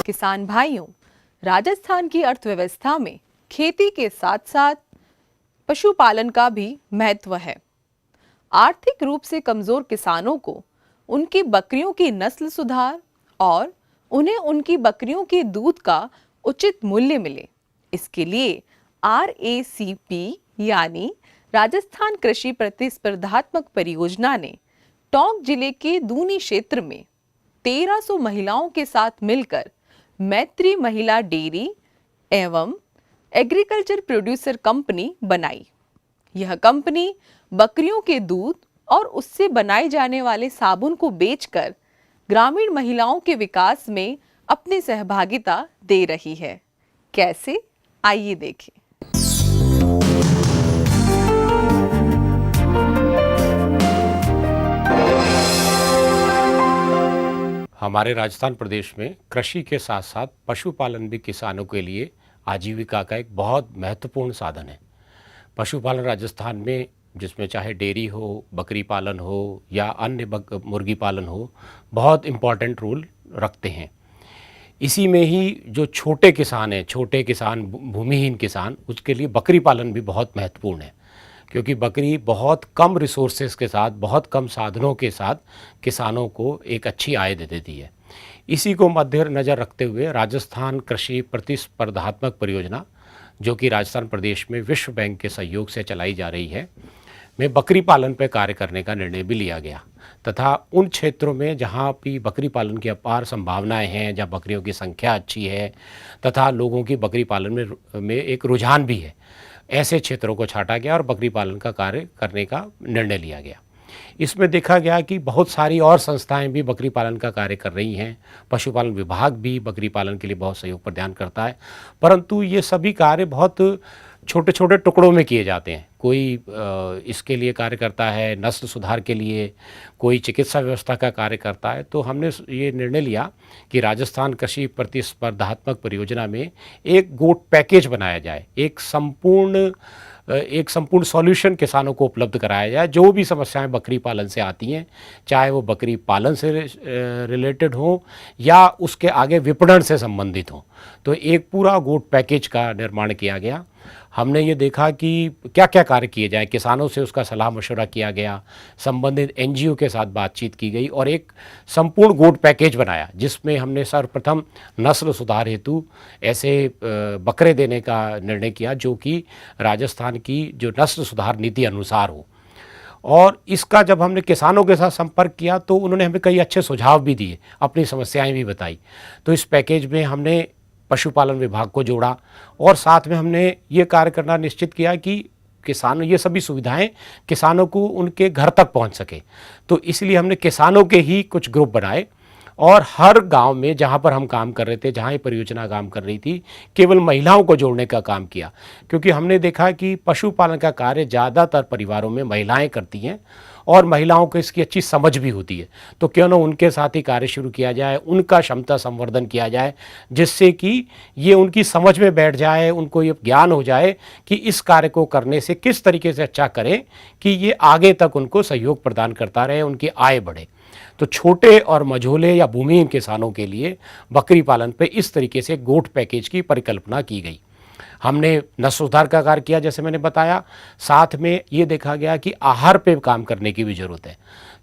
किसान भाइयों, राजस्थान की अर्थव्यवस्था में खेती के साथ साथ पशुपालन का भी महत्व है। आर्थिक रूप से कमजोर किसानों को उनकी बकरियों की नस्ल सुधार और उन्हें उनकी बकरियों के दूध का उचित मूल्य मिले, इसके लिए RACP यानी राजस्थान कृषि प्रतिस्पर्धात्मक परियोजना ने टोंक जिले के दूनी क्षेत्र में 1300 महिलाओं के साथ मिलकर मैत्री महिला डेयरी एवं एग्रीकल्चर प्रोड्यूसर कंपनी बनाई। यह कंपनी बकरियों के दूध और उससे बनाए जाने वाले साबुन को बेचकर ग्रामीण महिलाओं के विकास में अपनी सहभागिता दे रही है। कैसे, आइए देखें। हमारे राजस्थान प्रदेश में कृषि के साथ साथ पशुपालन भी किसानों के लिए आजीविका का एक बहुत महत्वपूर्ण साधन है। पशुपालन राजस्थान में, जिसमें चाहे डेयरी हो, बकरी पालन हो या अन्य मुर्गी पालन हो, बहुत इम्पॉर्टेंट रोल रखते हैं। इसी में ही जो छोटे किसान हैं, छोटे किसान, भूमिहीन किसान, उसके लिए बकरी पालन भी बहुत महत्वपूर्ण है, क्योंकि बकरी बहुत कम रिसोर्सेज के साथ, बहुत कम साधनों के साथ किसानों को एक अच्छी आय दे देती है। इसी को मद्देनज़र रखते हुए राजस्थान कृषि प्रतिस्पर्धात्मक परियोजना, जो कि राजस्थान प्रदेश में विश्व बैंक के सहयोग से चलाई जा रही है, में बकरी पालन पर कार्य करने का निर्णय भी लिया गया तथा उन क्षेत्रों में जहाँ भी बकरी पालन की अपार संभावनाएं हैं, जहाँ बकरियों की संख्या अच्छी है तथा लोगों की बकरी पालन में एक रुझान भी है, ऐसे क्षेत्रों को छांटा गया और बकरी पालन का कार्य करने का निर्णय लिया गया। इसमें देखा गया कि बहुत सारी और संस्थाएं भी बकरी पालन का कार्य कर रही हैं। पशुपालन विभाग भी बकरी पालन के लिए बहुत सहयोग पर ध्यान करता है, परंतु ये सभी कार्य बहुत छोटे छोटे टुकड़ों में किए जाते हैं। कोई इसके लिए कार्य करता है नस्ल सुधार के लिए, कोई चिकित्सा व्यवस्था का कार्य करता है। तो हमने ये निर्णय लिया कि राजस्थान कृषि प्रतिस्पर्धात्मक परियोजना में एक गोट पैकेज बनाया जाए, एक संपूर्ण सॉल्यूशन किसानों को उपलब्ध कराया जाए। जो भी समस्याएं बकरी पालन से आती हैं, चाहे वो बकरी पालन से रिलेटेड हो या उसके आगे विपणन से संबंधित हो, तो एक पूरा गोट पैकेज का निर्माण किया गया। हमने ये देखा कि क्या क्या कार्य किए जाए, किसानों से उसका सलाह मशवरा किया गया, संबंधित NGO के साथ बातचीत की गई और एक संपूर्ण गोट पैकेज बनाया, जिसमें हमने सर्वप्रथम नस्ल सुधार हेतु ऐसे बकरे देने का निर्णय किया जो कि राजस्थान की जो नस्ल सुधार नीति अनुसार हो। और इसका जब हमने किसानों के साथ संपर्क किया तो उन्होंने हमें कई अच्छे सुझाव भी दिए, अपनी समस्याएं भी बताई। तो इस पैकेज में हमने पशुपालन विभाग को जोड़ा और साथ में हमने ये कार्य करना निश्चित किया कि किसानों, ये सभी सुविधाएं किसानों को उनके घर तक पहुंच सके। तो इसलिए हमने किसानों के ही कुछ ग्रुप बनाए और हर गांव में जहां पर हम काम कर रहे थे, जहां ये परियोजना काम कर रही थी, केवल महिलाओं को जोड़ने का काम किया, क्योंकि हमने देखा कि पशुपालन का कार्य ज़्यादातर परिवारों में महिलाएं करती हैं और महिलाओं को इसकी अच्छी समझ भी होती है। तो क्यों ना उनके साथ ही कार्य शुरू किया जाए, उनका क्षमता संवर्धन किया जाए, जिससे कि ये उनकी समझ में बैठ जाए, उनको ये ज्ञान हो जाए कि इस कार्य को करने से किस तरीके से अच्छा करें कि ये आगे तक उनको सहयोग प्रदान करता रहे, उनकी आय बढ़े। तो छोटे और मझोले या भूमिहीन किसानों के लिए बकरी पालन पे इस तरीके से गोट पैकेज की परिकल्पना की गई। हमने नस्ल सुधार का कार्य किया, जैसे मैंने बताया। साथ में ये देखा गया कि आहार पे काम करने की भी ज़रूरत है।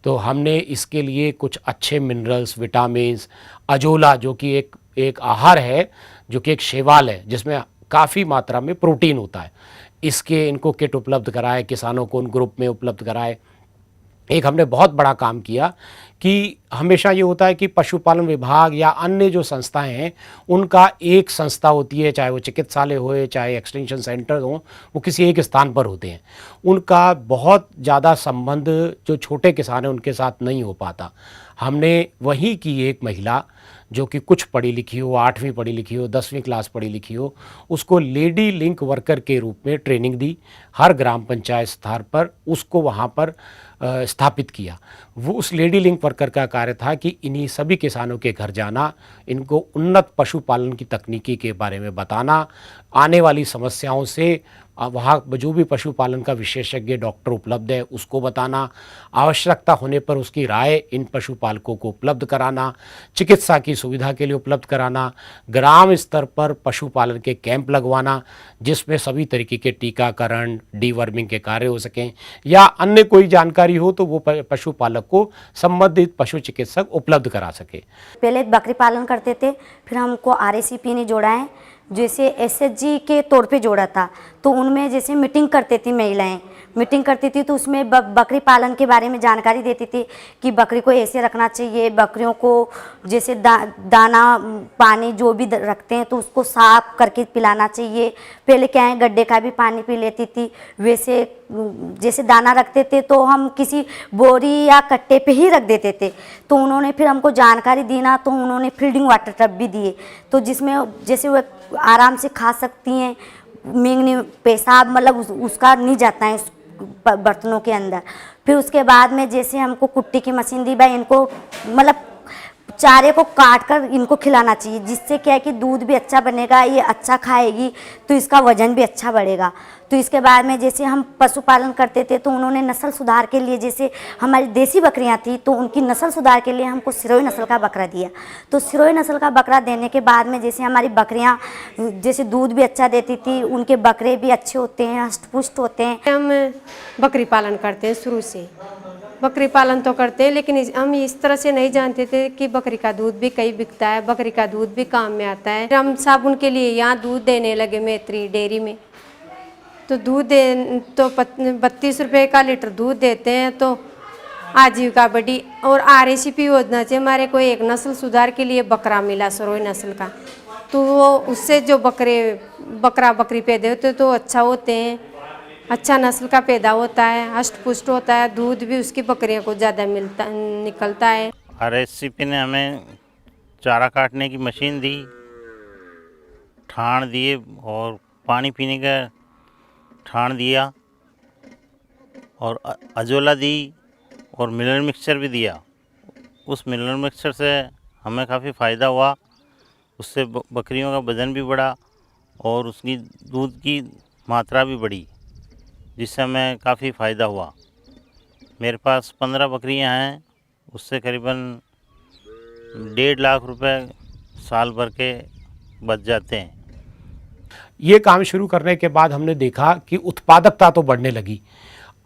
तो हमने इसके लिए कुछ अच्छे मिनरल्स, विटामिन्स, अजोला जो कि एक आहार है, जो कि एक शैवाल है जिसमें काफ़ी मात्रा में प्रोटीन होता है, इनको किट उपलब्ध कराए, किसानों को उन ग्रुप में उपलब्ध कराए। एक हमने बहुत बड़ा काम किया कि हमेशा ये होता है कि पशुपालन विभाग या अन्य जो संस्थाएं हैं, उनका एक संस्था होती है, चाहे वो चिकित्सालय हो, चाहे एक्सटेंशन सेंटर हो, वो किसी एक स्थान पर होते हैं। उनका बहुत ज़्यादा संबंध जो छोटे किसान हैं उनके साथ नहीं हो पाता। हमने वहीं की एक महिला जो कि कुछ पढ़ी लिखी हो, 8वीं पढ़ी लिखी हो, 10वीं क्लास पढ़ी लिखी हो, उसको लेडी लिंक वर्कर के रूप में ट्रेनिंग दी। हर ग्राम पंचायत स्तर पर उसको वहाँ पर स्थापित किया। वो उस लेडी लिंक वर्कर का कार्य था कि इन्हीं सभी किसानों के घर जाना, इनको उन्नत पशुपालन की तकनीकी के बारे में बताना, आने वाली समस्याओं से वहाँ जो भी पशुपालन का विशेषज्ञ डॉक्टर उपलब्ध है उसको बताना, आवश्यकता होने पर उसकी राय इन पशुपालकों को उपलब्ध कराना, चिकित्सा की सुविधा के लिए उपलब्ध कराना, ग्राम स्तर पर पशुपालन के कैंप लगवाना जिसमें सभी तरीके के टीकाकरण, डीवर्मिंग के कार्य हो सकें या अन्य कोई जानकारी हो तो वो पशुपालक को संबंधित पशु चिकित्सक उपलब्ध करा सके। पहले बकरी पालन करते थे, फिर हमको आरएसीपी ने जोड़ा है, जैसे एसएचजी के तौर पे जोड़ा था। तो उनमें जैसे मीटिंग करती थी, महिलाएं मीटिंग करती थी तो उसमें बकरी पालन के बारे में जानकारी देती थी कि बकरी को ऐसे रखना चाहिए, बकरियों को जैसे दाना पानी जो भी रखते हैं तो उसको साफ करके पिलाना चाहिए। पहले क्या है, गड्ढे का भी पानी पी लेती थी, वैसे जैसे दाना रखते थे तो हम किसी बोरी या कट्टे पे ही रख देते थे। तो उन्होंने फिर हमको जानकारी दी ना, तो उन्होंने फीडिंग वाटर टब भी दिए, तो जिसमें जैसे वो आराम से खा सकती हैं, मेंगनी पेशाब मतलब उसका नहीं जाता है बर्तनों के अंदर। फिर उसके बाद में जैसे हमको कुट्टी की मशीन दी भाई, इनको मतलब चारे को काट कर इनको खिलाना चाहिए, जिससे क्या है कि दूध भी अच्छा बनेगा, ये अच्छा खाएगी तो इसका वजन भी अच्छा बढ़ेगा। तो इसके बाद में जैसे हम पशुपालन करते थे तो उन्होंने नस्ल सुधार के लिए, जैसे हमारी देसी बकरियां थी तो उनकी नस्ल सुधार के लिए हमको सिरोही नस्ल का बकरा दिया। तो सिरोही नस्ल का बकरा देने के बाद में जैसे हमारी बकरियां जैसे दूध भी अच्छा देती थी, उनके बकरे भी अच्छे होते हैं, हष्ट-पुष्ट होते हैं। हम बकरी पालन करते हैं, शुरू से बकरी पालन तो करते हैं, लेकिन हम इस तरह से नहीं जानते थे कि बकरी का दूध भी कहीं बिकता है, बकरी का दूध भी काम में आता है। हम साबुन के लिए यहाँ दूध देने लगे मैत्री डेयरी में, तो दूध दे तो 32 रुपये का लीटर दूध देते हैं। तो आजीविका बढ़ी और आरएसीपी योजना से हमारे को एक नस्ल सुधार के लिए बकरा मिला, सिरोही नस्ल का। तो वो उससे जो बकरा बकरी पैदा होते तो अच्छा होते हैं, अच्छा नस्ल का पैदा होता है, हष्ट पुष्ट होता है, दूध भी उसकी बकरियों को ज़्यादा निकलता है। आरएसीपी ने हमें चारा काटने की मशीन दी, ठाण दिए और पानी पीने का ठाण दिया और अजोला दी और मिनरल मिक्सचर भी दिया। उस मिनरल मिक्सचर से हमें काफ़ी फ़ायदा हुआ, उससे बकरियों का वज़न भी बढ़ा और उसकी दूध की मात्रा भी बढ़ी, जिससे हमें काफ़ी फ़ायदा हुआ। मेरे पास 15 बकरियां हैं, उससे करीबन 1.5 लाख रुपए साल भर के बच जाते हैं। ये काम शुरू करने के बाद हमने देखा कि उत्पादकता तो बढ़ने लगी।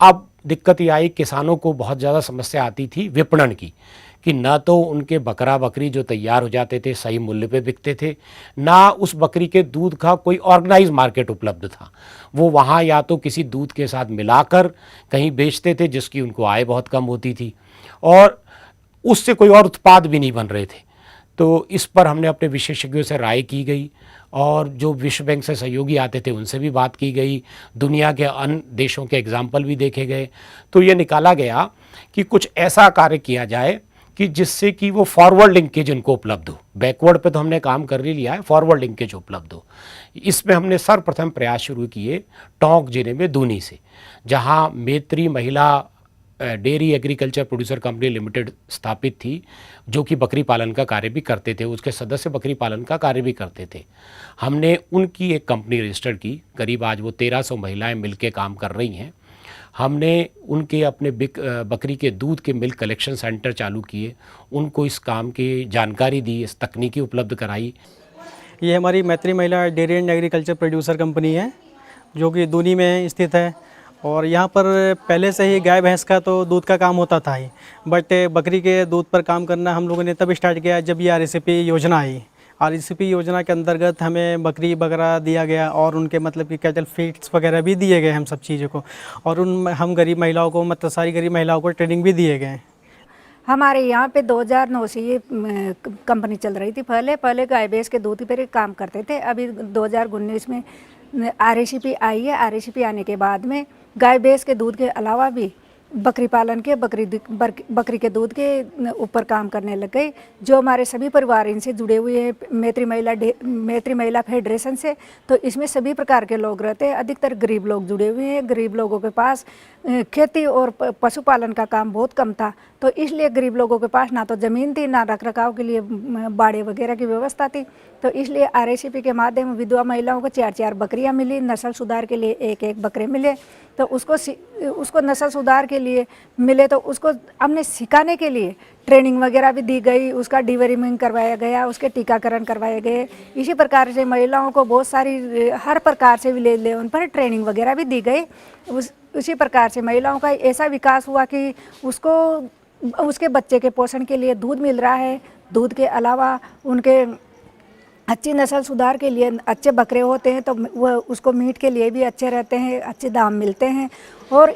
अब दिक्कत ये आई, किसानों को बहुत ज़्यादा समस्या आती थी विपणन की, कि ना तो उनके बकरा बकरी जो तैयार हो जाते थे सही मूल्य पे बिकते थे, ना उस बकरी के दूध का कोई ऑर्गेनाइज मार्केट उपलब्ध था। वो वहाँ या तो किसी दूध के साथ मिलाकर कहीं बेचते थे जिसकी उनको आय बहुत कम होती थी और उससे कोई और उत्पाद भी नहीं बन रहे थे। तो इस पर हमने अपने विशेषज्ञों से राय की गई और जो विश्व बैंक से सहयोगी आते थे उनसे भी बात की गई, दुनिया के अन्य देशों के एग्जाम्पल भी देखे गए। तो ये निकाला गया कि कुछ ऐसा कार्य किया जाए कि जिससे कि वो फॉरवर्ड लिंकेज इनको उपलब्ध हो। बैकवर्ड पे तो हमने काम कर ही लिया है, फॉरवर्ड लिंकेज उपलब्ध हो। इसमें हमने सर्वप्रथम प्रयास शुरू किए टोंक जिले में दूनी से, जहाँ मैत्री महिला dairy agriculture producer company limited स्थापित थी, जो कि बकरी पालन का कार्य भी करते थे, उसके सदस्य बकरी पालन का कार्य भी करते थे। हमने उनकी एक कंपनी रजिस्टर की, करीब आज वो 1300 महिलाएं मिलकर काम कर रही हैं। हमने उनके अपने बकरी के दूध के मिल्क कलेक्शन सेंटर चालू किए, उनको इस काम की जानकारी दी, इस तकनीकी उपलब्ध कराई। ये हमारी मैत्री महिला dairy and agriculture producer company है, जो कि दूनी में स्थित है। और यहाँ पर पहले से ही गाय भैंस का तो दूध का काम होता था ही, बट बकरी के दूध पर काम करना हम लोगों ने तब स्टार्ट किया जब ये आरएसीपी योजना आई। आरएसीपी योजना के अंतर्गत हमें बकरी बकरा दिया गया और उनके मतलब कि कैटल फीड्स वगैरह भी दिए गए हम सब चीज़ों को, और हम गरीब महिलाओं को मतलब सारी गरीब महिलाओं को ट्रेनिंग भी दिए गए। हमारे यहाँ पे 2009 से ये कंपनी चल रही थी। पहले गाय भैंस के दूध पर काम करते थे। अभी 2019 में आरएसीपी आई है। आरएसीपी आने के बाद में गाय भैंस के दूध के अलावा भी बकरी पालन के बकरी के दूध के ऊपर काम करने लग गई। जो हमारे सभी परिवार इनसे जुड़े हुए हैं मैत्री महिला फेडरेशन से, तो इसमें सभी प्रकार के लोग रहते हैं। अधिकतर गरीब लोग जुड़े हुए हैं। गरीब लोगों के पास खेती और पशुपालन का काम बहुत कम था, तो इसलिए गरीब लोगों के पास ना तो ज़मीन थी, ना रख रखाव के लिए बाड़े वगैरह की व्यवस्था थी। तो इसलिए RACP के माध्यम विधवा महिलाओं को 4-4 बकरियां मिली। नस्ल सुधार के लिए 1-1 बकरे मिले। तो उसको नस्ल सुधार के लिए मिले, तो उसको हमने सिखाने के लिए ट्रेनिंग वगैरह भी दी गई। उसका डिवर्मिंग करवाया गया, उसके टीकाकरण करवाए गए। इसी प्रकार से महिलाओं को बहुत सारी हर प्रकार से विलेज लेवल पर ट्रेनिंग वगैरह भी दी गई। उसी प्रकार से महिलाओं का ऐसा विकास हुआ कि उसको उसके बच्चे के पोषण के लिए दूध मिल रहा है। दूध के अलावा उनके अच्छी नस्ल सुधार के लिए अच्छे बकरे होते हैं, तो वह उसको मीट के लिए भी अच्छे रहते हैं, अच्छे दाम मिलते हैं। और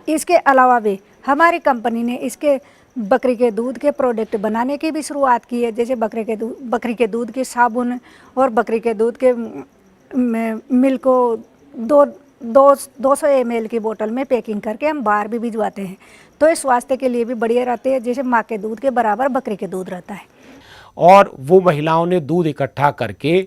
इसके अलावा भी हमारी कंपनी ने इसके बकरी के दूध के प्रोडक्ट बनाने की भी शुरुआत की है। जैसे बकरी के दूध के साबुन और बकरी के दूध के मिल्क को 200 ml की बोतल में पैकिंग करके हम बाहर भी भिजवाते हैं। तो ये स्वास्थ्य के लिए भी बढ़िया रहते हैं। जैसे माँ के दूध के बराबर बकरी के दूध रहता है। और वो महिलाओं ने दूध इकट्ठा करके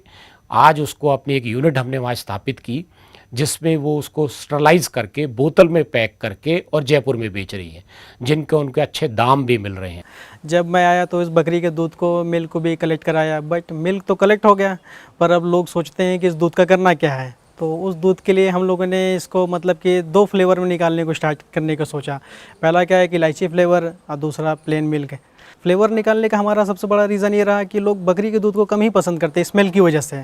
आज उसको अपनी एक यूनिट हमने वहाँ स्थापित की, जिसमें वो उसको स्टरलाइज करके बोतल में पैक करके और जयपुर में बेच रही है, जिनके उनके अच्छे दाम भी मिल रहे हैं। जब मैं आया तो इस बकरी के दूध को मिल्क को भी कलेक्ट कराया, बट मिल्क तो कलेक्ट हो गया, पर अब लोग सोचते हैं कि इस दूध का करना क्या है। तो उस दूध के लिए हम लोगों ने इसको मतलब कि 2 फ्लेवर में निकालने को स्टार्ट करने का सोचा। पहला क्या है कि इलायची फ्लेवर और दूसरा प्लेन मिल्क। फ्लेवर निकालने का हमारा सबसे बड़ा रीज़न ये रहा कि लोग बकरी के दूध को कम ही पसंद करते हैं स्मेल की वजह से,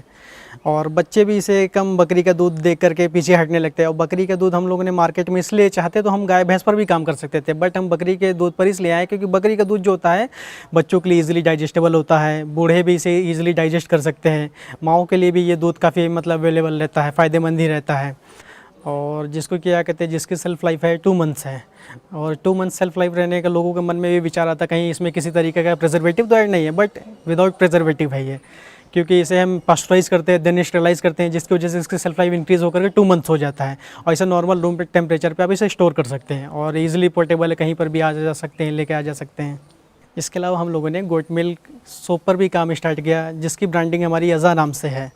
और बच्चे भी इसे कम बकरी का दूध देख करके पीछे हटने लगते हैं। और बकरी का दूध हम लोगों ने मार्केट में इसलिए चाहते, तो हम गाय भैंस पर भी काम कर सकते थे, बट हम बकरी के दूध पर इसलिए आए क्योंकि बकरी का दूध जो होता है बच्चों के लिए ईजिली डाइजेस्टेबल होता है, बूढ़े भी इसे ईजिली डाइजेस्ट कर सकते हैं, माओं के लिए भी ये दूध काफ़ी मतलब अवेलेबल रहता है, फ़ायदेमंद ही रहता है। और जिसको क्या कहते हैं, जिसकी सेल्फ़ लाइफ है 2 मंथ्स है, और 2 मंथ सेल्फ लाइफ रहने का लोगों के मन में भी विचार आता कहीं इसमें किसी तरीके का प्रिजर्वेटिव तो ऐड नहीं है, बट विदाउट प्रिजर्वेटिव है ये, क्योंकि इसे हम पास्चराइज करते हैं, देन स्टरलाइज करते हैं, जिसकी वजह से इसकी सेल्फ लाइफ इंक्रीज़ होकर के 2 मंथ्स हो जाता है। और इसे नॉर्मल रूम टेम्परेचर पे आप इसे स्टोर कर सकते हैं और ईजिली पोर्टेबल है, कहीं पर भी आ जा सकते हैं, लेके आ जा सकते हैं। इसके अलावा हम लोगों ने गोट मिल्क सोप पर भी काम स्टार्ट किया, जिसकी ब्रांडिंग हमारी अज़ा नाम से है,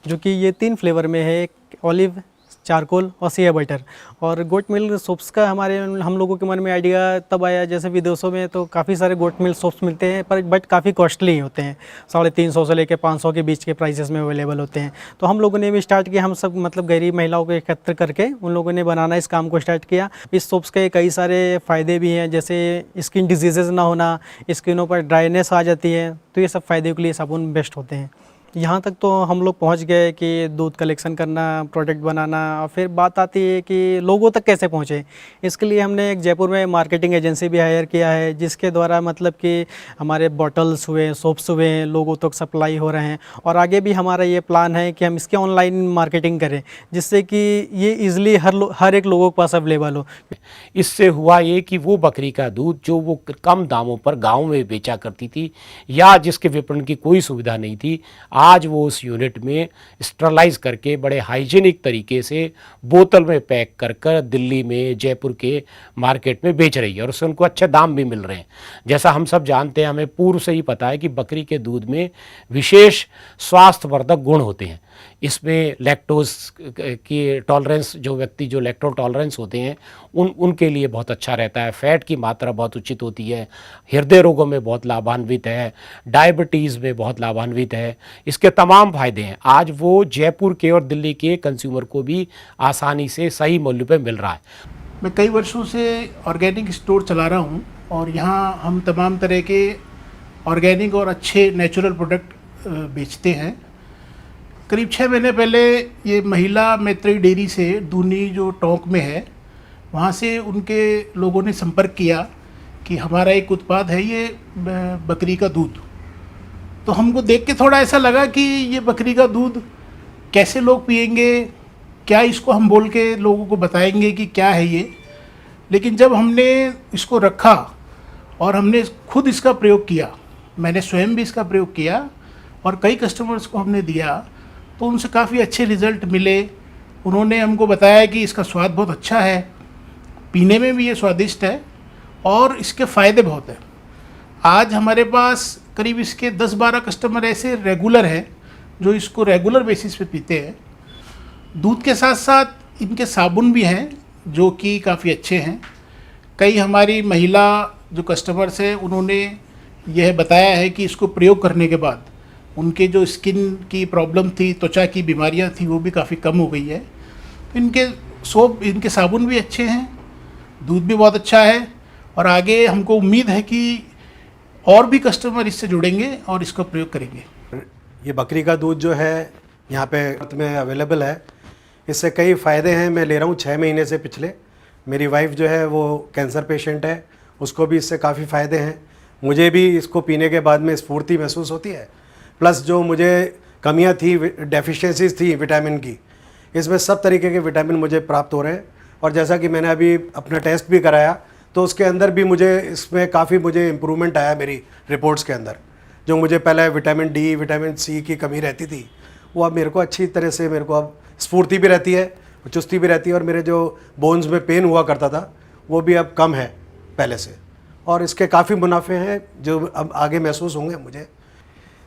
जो कि ये 3 फ्लेवर में है, एक ऑलिव, चारकोल और सिया बटर। और गोट मिल्क सोप्स का हम लोगों के मन में आइडिया तब आया, जैसे विदेशों में तो काफ़ी सारे गोट मिल्क सोप्स मिलते हैं, पर बट काफ़ी कॉस्टली होते हैं, 350 से लेकर 500 के बीच के प्राइसेस में अवेलेबल होते हैं। तो हम लोगों ने भी स्टार्ट किया, हम सब मतलब गरीब महिलाओं को एकत्र करके उन लोगों ने बनाना इस काम को स्टार्ट किया। इस सोप्स के कई सारे फ़ायदे भी हैं, जैसे स्किन डिजीज़ ना होना, स्किनों पर ड्राइनेस आ जाती है, तो ये सब फ़ायदे के लिए साबुन बेस्ट होते हैं। यहाँ तक तो हम लोग पहुँच गए कि दूध कलेक्शन करना, प्रोडक्ट बनाना, और फिर बात आती है कि लोगों तक कैसे पहुँचे। इसके लिए हमने एक जयपुर में मार्केटिंग एजेंसी भी हायर किया है, जिसके द्वारा मतलब कि हमारे बॉटल्स हुए, सोप्स हुए, लोगों तक सप्लाई हो रहे हैं। और आगे भी हमारा ये प्लान है कि हम इसके ऑनलाइन मार्केटिंग करें, जिससे कि ये ईज़िली हर एक लोगों के पास अवेलेबल हो। इससे हुआ ये कि वो बकरी का दूध जो वो कम दामों पर गाँव में बेचा करती थी या जिसके विपणन की कोई सुविधा नहीं थी, आज वो उस यूनिट में स्टरलाइज करके बड़े हाइजीनिक तरीके से बोतल में पैक कर कर दिल्ली में, जयपुर के मार्केट में बेच रही है, और उससे उनको अच्छे दाम भी मिल रहे हैं। जैसा हम सब जानते हैं, हमें पूर्व से ही पता है कि बकरी के दूध में विशेष स्वास्थ्यवर्धक गुण होते हैं। इसमें लैक्टोज की टॉलरेंस, जो व्यक्ति जो लैक्टो टॉलरेंस होते हैं उनके लिए बहुत अच्छा रहता है, फैट की मात्रा बहुत उचित होती है, हृदय रोगों में बहुत लाभान्वित है, डायबिटीज़ में बहुत लाभान्वित है, इसके तमाम फायदे हैं। आज वो जयपुर के और दिल्ली के कंज्यूमर को भी आसानी से सही मूल्य पे मिल रहा है। मैं कई वर्षों से ऑर्गेनिक स्टोर चला रहा हूँ, और यहाँ हम तमाम तरह के ऑर्गेनिक और अच्छे नेचुरल प्रोडक्ट बेचते हैं। करीब 6 महीने पहले ये महिला मैत्री डेयरी से दूनी जो टोंक में है, वहाँ से उनके लोगों ने संपर्क किया कि हमारा एक उत्पाद है ये बकरी का दूध। तो हमको देख के थोड़ा ऐसा लगा कि ये बकरी का दूध कैसे लोग पिएंगे, क्या इसको हम बोल के लोगों को बताएंगे कि क्या है ये। लेकिन जब हमने इसको रखा और हमने खुद इसका प्रयोग किया, मैंने स्वयं भी इसका प्रयोग किया और कई कस्टमर्स को हमने दिया, तो उनसे काफ़ी अच्छे रिज़ल्ट मिले। उन्होंने हमको बताया कि इसका स्वाद बहुत अच्छा है पीने में भी ये स्वादिष्ट है और इसके फ़ायदे बहुत हैं। आज हमारे पास करीब इसके 10-12 कस्टमर ऐसे रेगुलर हैं जो इसको रेगुलर बेसिस पे पीते हैं। दूध के साथ साथ इनके साबुन भी हैं जो कि काफ़ी अच्छे हैं। कई हमारी महिला जो कस्टमर्स हैं उन्होंने यह बताया है कि इसको प्रयोग करने के बाद उनके जो स्किन की प्रॉब्लम थी, त्वचा की बीमारियां थी, वो भी काफ़ी कम हो गई है। तो इनके साबुन भी अच्छे हैं, दूध भी बहुत अच्छा है और आगे हमको उम्मीद है कि और भी कस्टमर इससे जुड़ेंगे और इसका प्रयोग करेंगे। ये बकरी का दूध जो है यहाँ पे में अवेलेबल है। इससे कई फ़ायदे हैं। मैं ले रहा हूँ 6 महीने से पिछले। मेरी वाइफ जो है वो कैंसर पेशेंट है, उसको भी इससे काफ़ी फ़ायदे हैं। मुझे भी इसको पीने के बाद में स्फूर्ति महसूस होती है। प्लस जो मुझे कमियाँ थी, डेफिशिएंसीज थी विटामिन की, इसमें सब तरीके के विटामिन मुझे प्राप्त हो रहे हैं। और जैसा कि मैंने अभी अपना टेस्ट भी कराया तो उसके अंदर भी मुझे इसमें काफ़ी इम्प्रूवमेंट आया मेरी रिपोर्ट्स के अंदर। जो मुझे पहले विटामिन डी, विटामिन सी की कमी रहती थी, वो अब मेरे को अच्छी तरह से, मेरे को अब स्फूर्ति भी रहती है, चुस्ती भी रहती है और मेरे जो बोन्स में पेन हुआ करता था वो भी अब कम है पहले से। और इसके काफ़ी मुनाफे हैं जो अब आगे महसूस होंगे मुझे।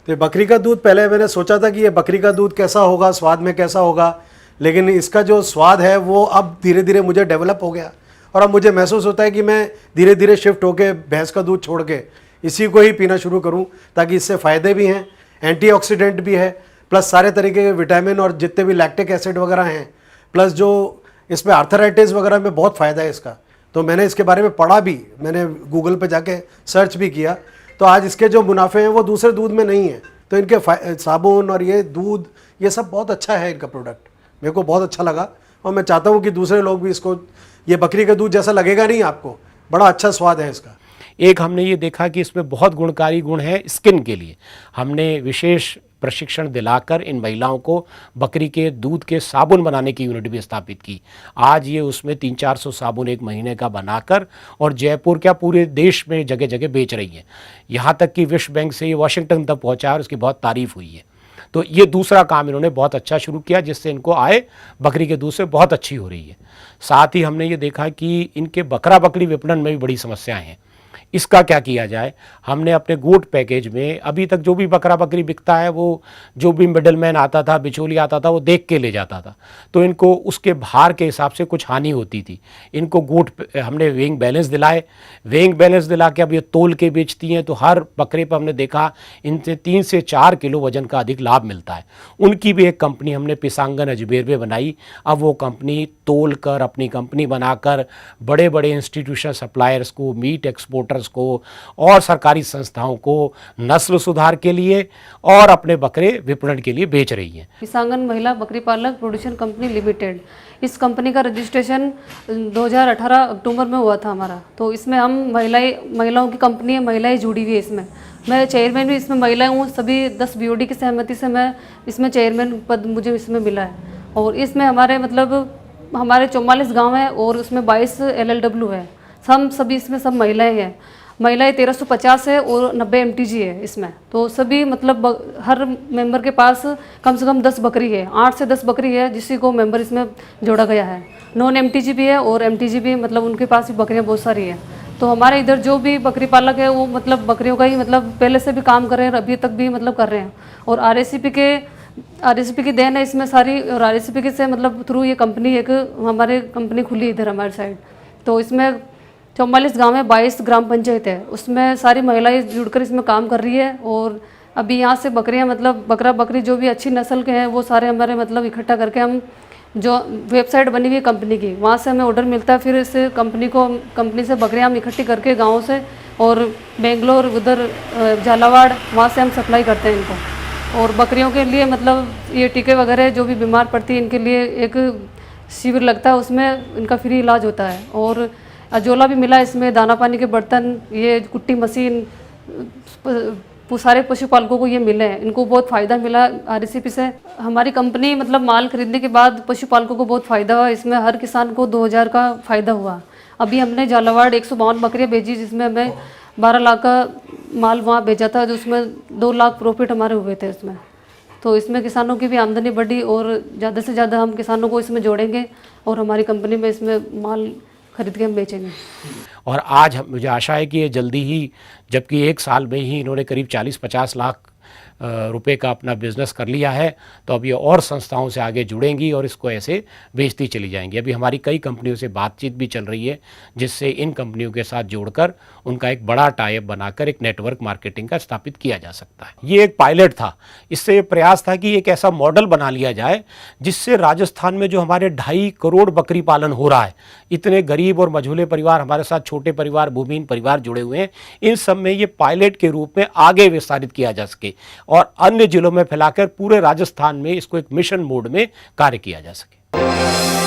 तो बकरी का दूध, पहले मैंने सोचा था कि ये बकरी का दूध कैसा होगा, स्वाद में कैसा होगा, लेकिन इसका जो स्वाद है वो अब धीरे धीरे मुझे डेवलप हो गया और अब मुझे महसूस होता है कि मैं धीरे धीरे शिफ्ट होकर भैंस का दूध छोड़ के इसी को ही पीना शुरू करूं, ताकि इससे फ़ायदे भी हैं, एंटीऑक्सीडेंट भी है, प्लस सारे तरीके के विटामिन और जितने भी लैक्टिक एसिड वगैरह हैं, प्लस जो इसमें आर्थराइटिस वगैरह में बहुत फ़ायदा है इसका। तो मैंने इसके बारे में पढ़ा भी, मैंने गूगल पे जाके सर्च भी किया, तो आज इसके जो मुनाफे हैं वो दूसरे दूध में नहीं है। तो इनके साबुन और ये दूध, ये सब बहुत अच्छा है इनका प्रोडक्ट, मेरे को बहुत अच्छा लगा। और मैं चाहता हूँ कि दूसरे लोग भी इसको, ये बकरी का दूध जैसा लगेगा नहीं आपको, बड़ा अच्छा स्वाद है इसका। एक हमने ये देखा कि इसमें बहुत गुणकारी गुण है स्किन के लिए। हमने विशेष प्रशिक्षण दिलाकर इन महिलाओं को बकरी के दूध के साबुन बनाने की यूनिट भी स्थापित की। आज ये उसमें 300-400 साबुन एक महीने का बनाकर और जयपुर क्या पूरे देश में जगह जगह बेच रही हैं। यहाँ तक कि विश्व बैंक से ये वाशिंगटन तक पहुँचा और उसकी बहुत तारीफ हुई है। तो ये दूसरा काम इन्होंने बहुत अच्छा शुरू किया, जिससे इनको आय बकरी के दूध से बहुत अच्छी हो रही है। साथ ही हमने ये देखा कि इनके बकरा बकरी विपणन में भी बड़ी समस्याएं हैं। इसका क्या किया जाए। हमने अपने गोट पैकेज में अभी तक जो भी बकरा बकरी बिकता है वो जो भी मिडलमैन आता था, बिचौली आता था, वो देख के ले जाता था, तो इनको उसके भार के हिसाब से कुछ हानि होती थी। इनको गोट हमने वेइंग बैलेंस दिलाए, वेइंग बैलेंस दिला के अब ये तोल के बेचती हैं, तो हर बकरे पर हमने देखा इनसे 3 से 4 किलो वजन का अधिक लाभ मिलता है। उनकी भी एक कंपनी हमने पिसांगन अजमेर में बनाई। अब वो कंपनी तोल कर, अपनी कंपनी बनाकर बड़े बड़े इंस्टीट्यूशन सप्लायर्स को, मीट एक्सपोर्टर्स को और सरकारी संस्थाओं को नस्ल सुधार के लिए और अपने बकरे विपणन के लिए बेच रही हैं। पिसांगन महिला बकरी पालक प्रोडक्शन कंपनी लिमिटेड, इस कंपनी का रजिस्ट्रेशन 2018 अक्टूबर में हुआ था हमारा। तो इसमें हम महिलाओं की कंपनी है, महिलाएं जुड़ी हुई है इसमें। मैं चेयरमैन भी इसमें महिला हूँ। सभी 10 बीओडी की सहमति से मैं इसमें चेयरमैन पद मुझे इसमें मिला है। और इसमें हमारे 44 गाँव हैं और उसमें 22 LLW है। हम सभी इसमें सब महिलाएं हैं। महिलाएं 1350 है और 90 MTG है इसमें। तो सभी हर मेंबर के पास कम से कम 10 बकरी है, 8 से 10 बकरी है, जिसी को मेंबर इसमें जोड़ा गया है। नॉन MTG भी है और MTG भी, उनके पास भी बकरियां बहुत सारी है। तो हमारे इधर जो भी बकरी पालक है वो बकरियों का ही पहले से भी काम कर रहे हैं और अभी तक भी कर रहे हैं। और RSP की देन है इसमें सारी। और RSP से थ्रू ये कंपनी, एक हमारे कंपनी खुली इधर हमारे साइड। तो इसमें 44 गाँव में 22 ग्राम पंचायत है, उसमें सारी महिलाएं जुड़कर इसमें काम कर रही है। और अभी यहाँ से बकरियाँ बकरा बकरी जो भी अच्छी नस्ल के हैं वो सारे हमारे इकट्ठा करके हम, जो वेबसाइट बनी हुई है कंपनी की, वहाँ से हमें ऑर्डर मिलता है। फिर इस कंपनी से बकरियाँ हम इकट्ठी करके गाँव से और बेंगलोर, उधर झालावाड़, वहाँ से हम सप्लाई करते हैं इनको। और बकरियों के लिए ये टीके वगैरह जो भी बीमार पड़ती है इनके लिए एक शिविर लगता है, उसमें इनका फ्री इलाज होता है। और अजोला भी मिला इसमें, दाना पानी के बर्तन, ये कुट्टी मशीन, सारे पशुपालकों को ये मिले हैं। इनको बहुत फ़ायदा मिला RSP से। हमारी कंपनी माल खरीदने के बाद पशुपालकों को बहुत फ़ायदा हुआ। इसमें हर किसान को 2000 का फ़ायदा हुआ। अभी हमने झालावाड़ 152 बकरियाँ भेजी, जिसमें हमें 12 लाख का माल वहाँ भेजा था, जिसमें 2 लाख प्रॉफिट हमारे हुए थे इसमें। तो इसमें किसानों की भी आमदनी बढ़ी और ज़्यादा से ज़्यादा हम किसानों को इसमें जोड़ेंगे और हमारी कंपनी में इसमें माल खरीद के हम बेचेंगे। और आज मुझे आशा है कि ये जल्दी ही, जबकि 1 साल में ही इन्होंने करीब 40-50 लाख रुपए का अपना बिजनेस कर लिया है, तो अब ये और संस्थाओं से आगे जुड़ेंगी और इसको ऐसे बेचती चली जाएंगी। अभी हमारी कई कंपनियों से बातचीत भी चल रही है, जिससे इन कंपनियों के साथ जोड़कर उनका एक बड़ा टाई अप बनाकर एक नेटवर्क मार्केटिंग का स्थापित किया जा सकता है। ये एक पायलट था। इससे ये प्रयास था कि एक ऐसा मॉडल बना लिया जाए जिससे राजस्थान में जो हमारे 2.5 करोड़ बकरी पालन हो रहा है, इतने गरीब और मझोले परिवार, हमारे साथ छोटे परिवार, भूमिहीन परिवार जुड़े हुए हैं, इन सब में ये पायलट के रूप में आगे विस्तारित किया जा सके और अन्य जिलों में फैलाकर पूरे राजस्थान में इसको एक मिशन मोड में कार्य किया जा सके।